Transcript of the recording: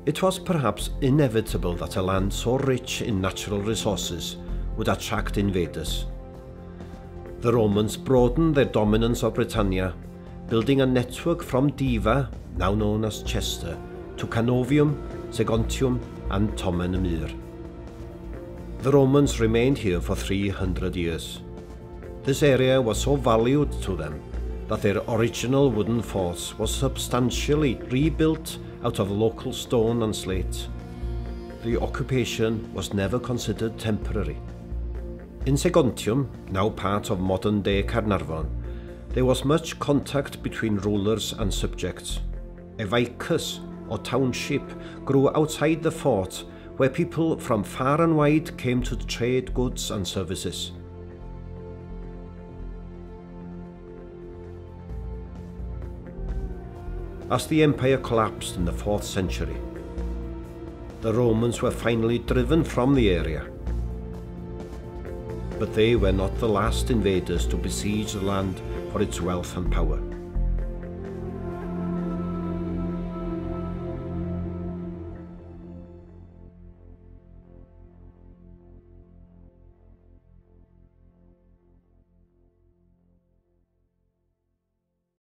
It was perhaps inevitable that a land so rich in natural resources would attract invaders. The Romans broadened their dominance of Britannia, building a network from Diva, now known as Chester, to Canovium, Segontium and Tomen-y-Mur. The Romans remained here for 300 years. This area was so valued to them that their original wooden fort was substantially rebuilt out of local stone and slate. The occupation was never considered temporary. In Segontium, now part of modern-day Caernarfon, there was much contact between rulers and subjects. A vicus, or township, grew outside the fort, where people from far and wide came to trade goods and services. As the empire collapsed in the 4th century, the Romans were finally driven from the area. But they were not the last invaders to besiege the land for its wealth and power.